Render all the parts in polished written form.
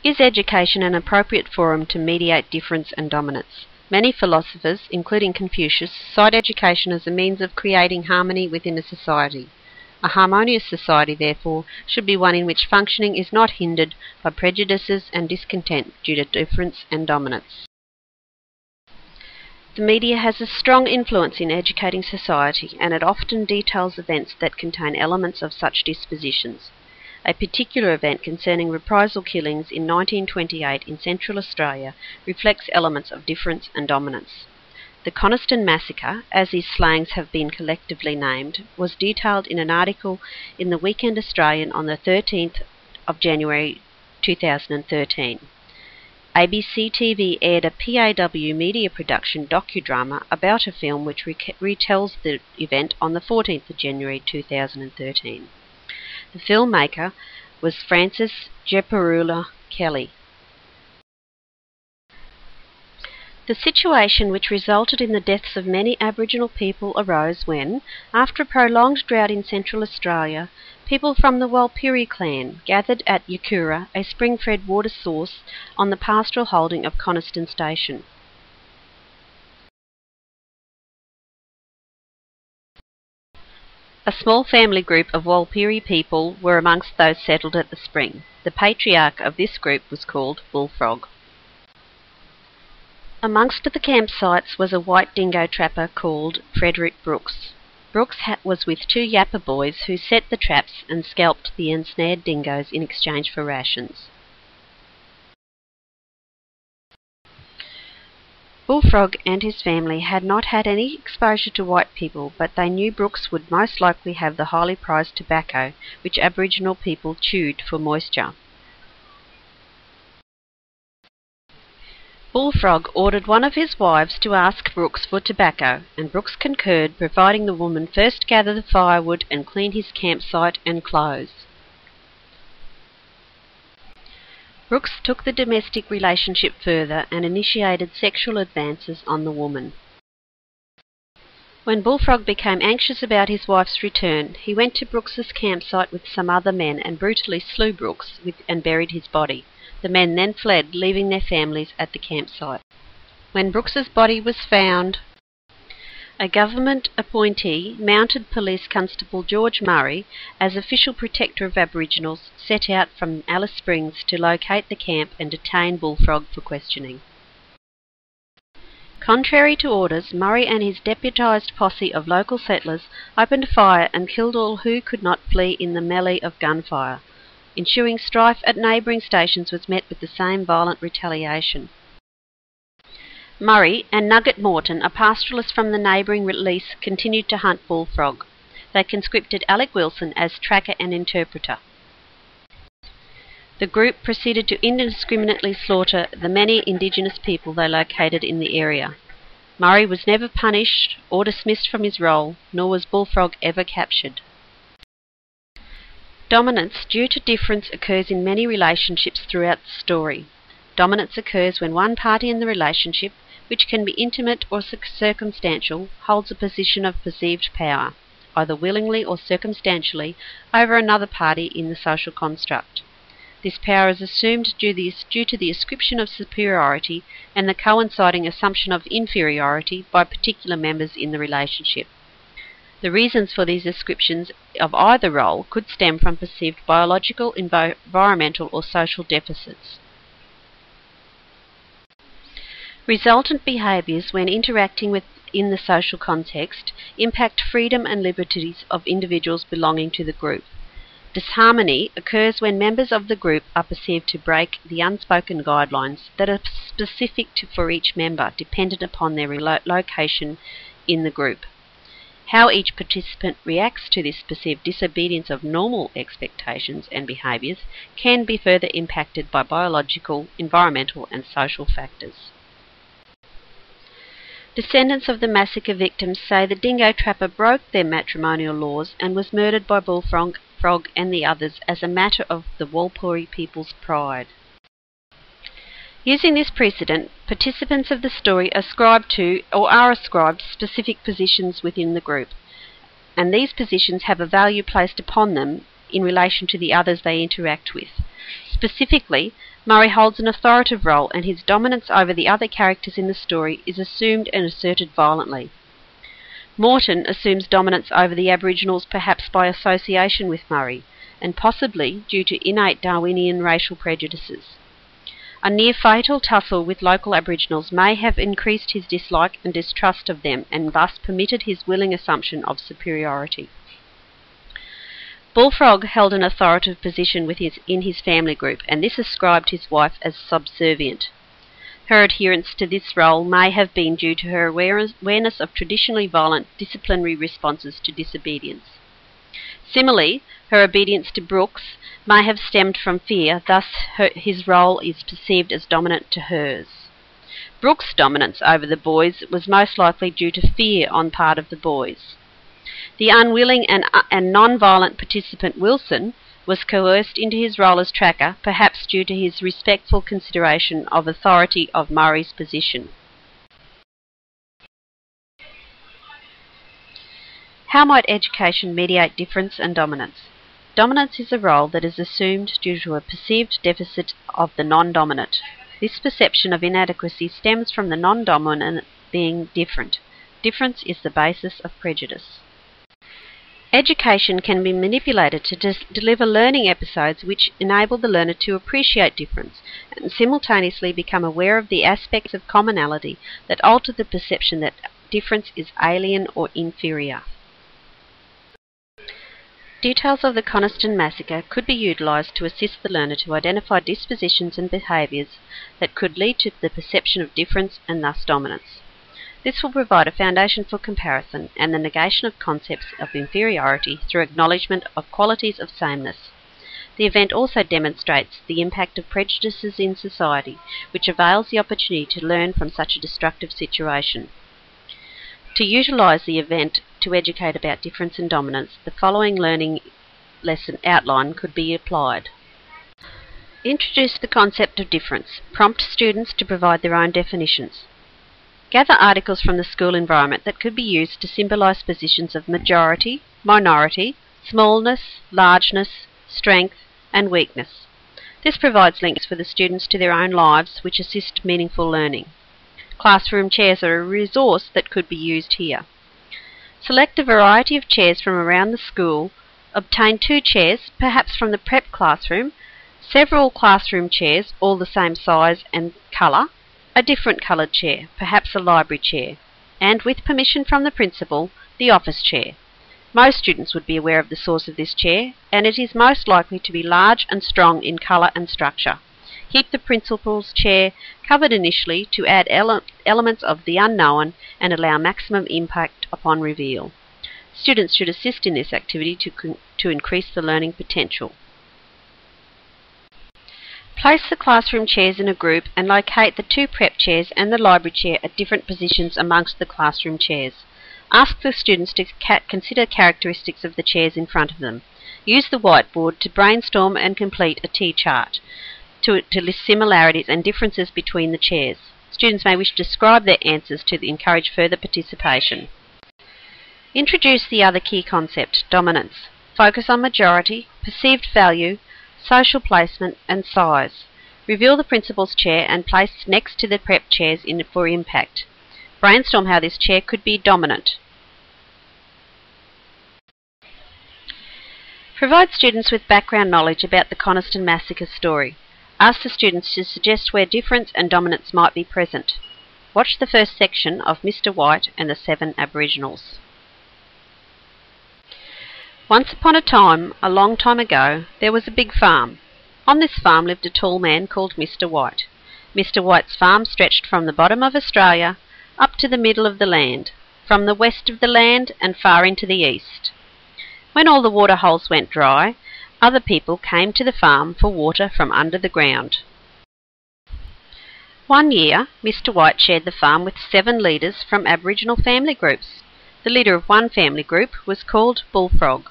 Is education an appropriate forum to mediate difference and dominance? Many philosophers, including Confucius, cite education as a means of creating harmony within a society. A harmonious society, therefore, should be one in which functioning is not hindered by prejudices and discontent due to difference and dominance. The media has a strong influence in educating society, and it often details events that contain elements of such dispositions. A particular event concerning reprisal killings in 1928 in Central Australia reflects elements of difference and dominance. The Coniston Massacre, as these slangs have been collectively named, was detailed in an article in the Weekend Australian on the 13th of January 2013. ABC TV aired a PAW media production docudrama about a film which retells the event on the 14th of January 2013. The filmmaker was Francis Jeparula Kelly. The situation which resulted in the deaths of many Aboriginal people arose when, after a prolonged drought in Central Australia, people from the Walpiri clan gathered at Yakura, a spring-fed water source on the pastoral holding of Coniston Station. A small family group of Walpiri people were amongst those settled at the spring. The patriarch of this group was called Bullfrog. Amongst the campsites was a white dingo trapper called Frederick Brooks. Brooks was with two Yappa boys who set the traps and scalped the ensnared dingoes in exchange for rations. Bullfrog and his family had not had any exposure to white people, but they knew Brooks would most likely have the highly prized tobacco, which Aboriginal people chewed for moisture. Bullfrog ordered one of his wives to ask Brooks for tobacco, and Brooks concurred, providing the woman first gather the firewood and clean his campsite and clothes. Brooks took the domestic relationship further and initiated sexual advances on the woman. When Bullfrog became anxious about his wife's return, he went to Brooks's campsite with some other men and brutally slew Brooks and buried his body. The men then fled, leaving their families at the campsite. When Brooks's body was found, a government appointee, Mounted Police Constable George Murray, as official protector of Aboriginals, set out from Alice Springs to locate the camp and detain Bullfrog for questioning. Contrary to orders, Murray and his deputised posse of local settlers opened fire and killed all who could not flee in the melee of gunfire. Ensuing strife at neighbouring stations was met with the same violent retaliation. Murray and Nugget Morton, a pastoralist from the neighbouring release, continued to hunt Bullfrog. They conscripted Alec Wilson as tracker and interpreter. The group proceeded to indiscriminately slaughter the many Indigenous people they located in the area. Murray was never punished or dismissed from his role, nor was Bullfrog ever captured. Dominance due to difference occurs in many relationships throughout the story. Dominance occurs when one party in the relationship, which can be intimate or circumstantial, holds a position of perceived power, either willingly or circumstantially, over another party in the social construct. This power is assumed due to the ascription of superiority and the coinciding assumption of inferiority by particular members in the relationship. The reasons for these ascriptions of either role could stem from perceived biological, environmental or social deficits. Resultant behaviours when interacting within the social context impact freedom and liberties of individuals belonging to the group. Disharmony occurs when members of the group are perceived to break the unspoken guidelines that are specific for each member, dependent upon their location in the group. How each participant reacts to this perceived disobedience of normal expectations and behaviours can be further impacted by biological, environmental and social factors. Descendants of the massacre victims say the dingo trapper broke their matrimonial laws and was murdered by Bullfrog and the others as a matter of the Walpiri people's pride. Using this precedent, participants of the story ascribe to or are ascribed specific positions within the group, and these positions have a value placed upon them in relation to the others they interact with. Specifically, Murray holds an authoritative role and his dominance over the other characters in the story is assumed and asserted violently. Morton assumes dominance over the Aboriginals perhaps by association with Murray, and possibly due to innate Darwinian racial prejudices. A near-fatal tussle with local Aboriginals may have increased his dislike and distrust of them and thus permitted his willing assumption of superiority. Bullfrog held an authoritative position in his family group, and this ascribed his wife as subservient. Her adherence to this role may have been due to her awareness of traditionally violent disciplinary responses to disobedience. Similarly, her obedience to Brooks may have stemmed from fear, thus his role is perceived as dominant to hers. Brooks' dominance over the boys was most likely due to fear on part of the boys. The unwilling and non-violent participant Wilson was coerced into his role as tracker, perhaps due to his respectful consideration of authority of Murray's position. How might education mediate difference and dominance? Dominance is a role that is assumed due to a perceived deficit of the non-dominant. This perception of inadequacy stems from the non-dominant being different. Difference is the basis of prejudice. Education can be manipulated to deliver learning episodes which enable the learner to appreciate difference and simultaneously become aware of the aspects of commonality that alter the perception that difference is alien or inferior. Details of the Coniston Massacre could be utilised to assist the learner to identify dispositions and behaviours that could lead to the perception of difference and thus dominance. This will provide a foundation for comparison and the negation of concepts of inferiority through acknowledgement of qualities of sameness. The event also demonstrates the impact of prejudices in society, which avails the opportunity to learn from such a destructive situation. To utilise the event to educate about difference and dominance, the following learning lesson outline could be applied. Introduce the concept of difference. Prompt students to provide their own definitions. Gather articles from the school environment that could be used to symbolise positions of majority, minority, smallness, largeness, strength, and weakness. This provides links for the students to their own lives which assist meaningful learning. Classroom chairs are a resource that could be used here. Select a variety of chairs from around the school. Obtain 2 chairs, perhaps from the prep classroom, several classroom chairs, all the same size and colour, a different coloured chair, perhaps a library chair, and with permission from the principal, the office chair. Most students would be aware of the source of this chair, and it is most likely to be large and strong in colour and structure. Keep the principal's chair covered initially to add elements of the unknown and allow maximum impact upon reveal. Students should assist in this activity to increase the learning potential. Place the classroom chairs in a group and locate the 2 prep chairs and the library chair at different positions amongst the classroom chairs. Ask the students to consider characteristics of the chairs in front of them. Use the whiteboard to brainstorm and complete a T-chart to list similarities and differences between the chairs. Students may wish to describe their answers to encourage further participation. Introduce the other key concept, dominance. Focus on majority, perceived value, social placement and size. Reveal the principal's chair and place next to the prep chairs for impact. Brainstorm how this chair could be dominant. Provide students with background knowledge about the Coniston Massacre story. Ask the students to suggest where difference and dominance might be present. Watch the first section of Mr. White and the 7 Aboriginals. Once upon a time, a long time ago, there was a big farm. On this farm lived a tall man called Mr. White. Mr. White's farm stretched from the bottom of Australia up to the middle of the land, from the west of the land and far into the east. When all the water holes went dry, other people came to the farm for water from under the ground. One year, Mr. White shared the farm with 7 leaders from Aboriginal family groups. The leader of one family group was called Bullfrog.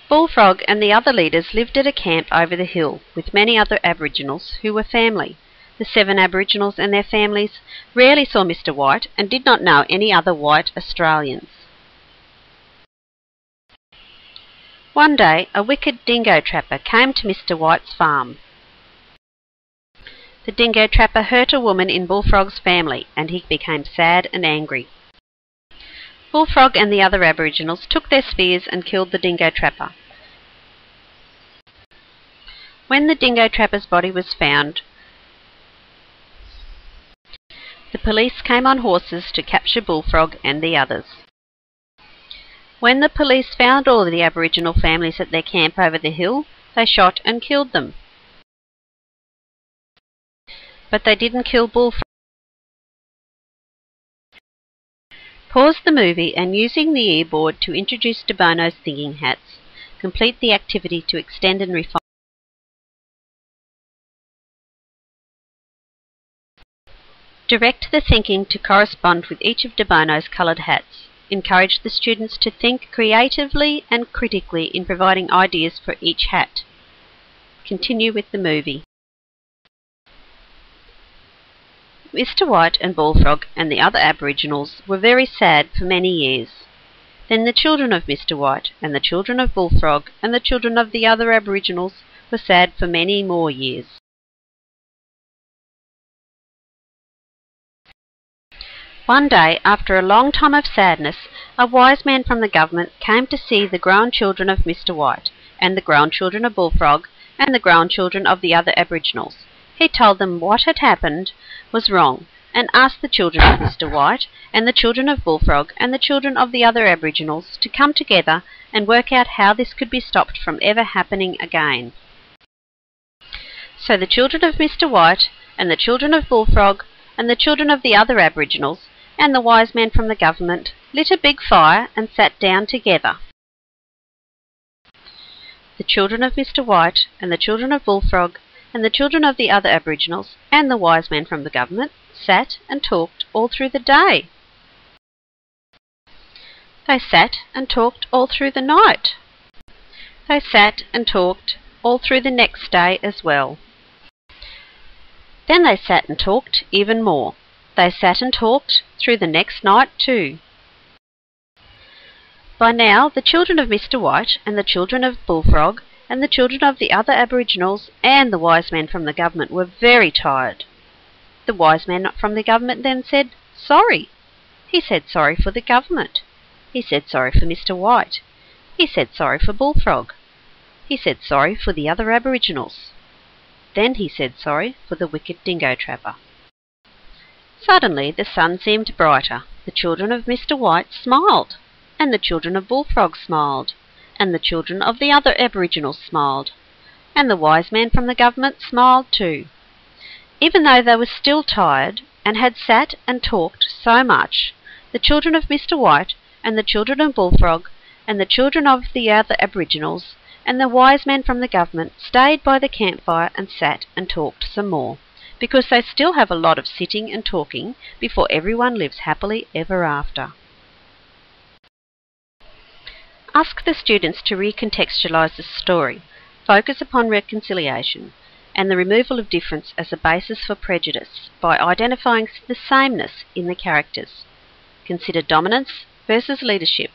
Bullfrog and the other leaders lived at a camp over the hill with many other Aboriginals who were family. The 7 Aboriginals and their families rarely saw Mr. White and did not know any other white Australians. One day, a wicked dingo trapper came to Mr. White's farm. The dingo trapper hurt a woman in Bullfrog's family, and he became sad and angry. Bullfrog and the other Aboriginals took their spears and killed the dingo trapper. When the dingo trapper's body was found, the police came on horses to capture Bullfrog and the others. When the police found all the Aboriginal families at their camp over the hill, they shot and killed them. But they didn't kill Bullfrog. Pause the movie and, using the e-board to introduce De Bono's thinking hats, complete the activity to extend and refine. Direct the thinking to correspond with each of De Bono's coloured hats. Encourage the students to think creatively and critically in providing ideas for each hat. Continue with the movie. Mr. White and Bullfrog and the other Aboriginals were very sad for many years. Then the children of Mr. White and the children of Bullfrog and the children of the other Aboriginals were sad for many more years. One day, after a long time of sadness, a wise man from the government came to see the grandchildren of Mr. White, and the grandchildren of Bullfrog, and the grandchildren of the other Aboriginals. He told them what had happened was wrong, and asked the children of Mr. White, and the children of Bullfrog, and the children of the other Aboriginals to come together and work out how this could be stopped from ever happening again. So the children of Mr. White, and the children of Bullfrog, and the children of the other Aboriginals, and the wise men from the government lit a big fire and sat down together. The children of Mr. White and the children of Bullfrog and the children of the other Aboriginals and the wise men from the government sat and talked all through the day. They sat and talked all through the night. They sat and talked all through the next day as well. Then they sat and talked even more. They sat and talked through the next night too. By now, the children of Mr. White and the children of Bullfrog and the children of the other Aboriginals and the wise men from the government were very tired. The wise man from the government then said, "Sorry." He said sorry for the government. He said sorry for Mr. White. He said sorry for Bullfrog. He said sorry for the other Aboriginals. Then he said sorry for the wicked dingo trapper. Suddenly the sun seemed brighter. The children of Mr. White smiled, and the children of Bullfrog smiled, and the children of the other Aboriginals smiled, and the wise man from the government smiled too. Even though they were still tired and had sat and talked so much, the children of Mr. White and the children of Bullfrog and the children of the other Aboriginals and the wise men from the government stayed by the campfire and sat and talked some more, because they still have a lot of sitting and talking before everyone lives happily ever after. Ask the students to recontextualise the story, focus upon reconciliation and the removal of difference as a basis for prejudice by identifying the sameness in the characters. Consider dominance versus leadership.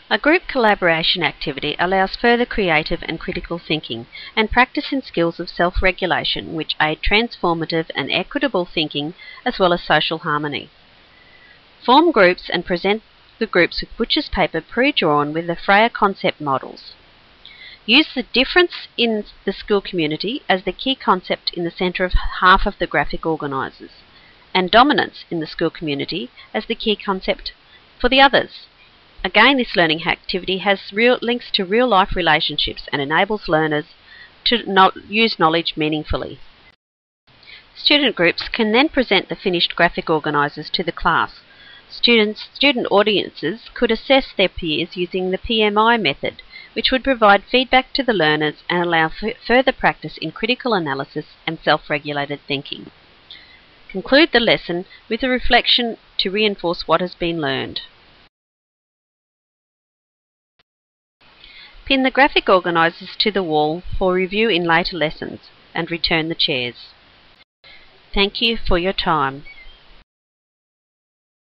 A group collaboration activity allows further creative and critical thinking and practice in skills of self-regulation which aid transformative and equitable thinking as well as social harmony. Form groups and present the groups with butcher's paper pre-drawn with the Freya concept models. Use the difference in the school community as the key concept in the centre of half of the graphic organisers, and dominance in the school community as the key concept for the others. Again, this learning activity has links to real-life relationships and enables learners to use knowledge meaningfully. Student groups can then present the finished graphic organisers to the class. Student audiences could assess their peers using the PMI method, which would provide feedback to the learners and allow further practice in critical analysis and self-regulated thinking. Conclude the lesson with a reflection to reinforce what has been learned. Pin the graphic organisers to the wall for review in later lessons and return the chairs. Thank you for your time.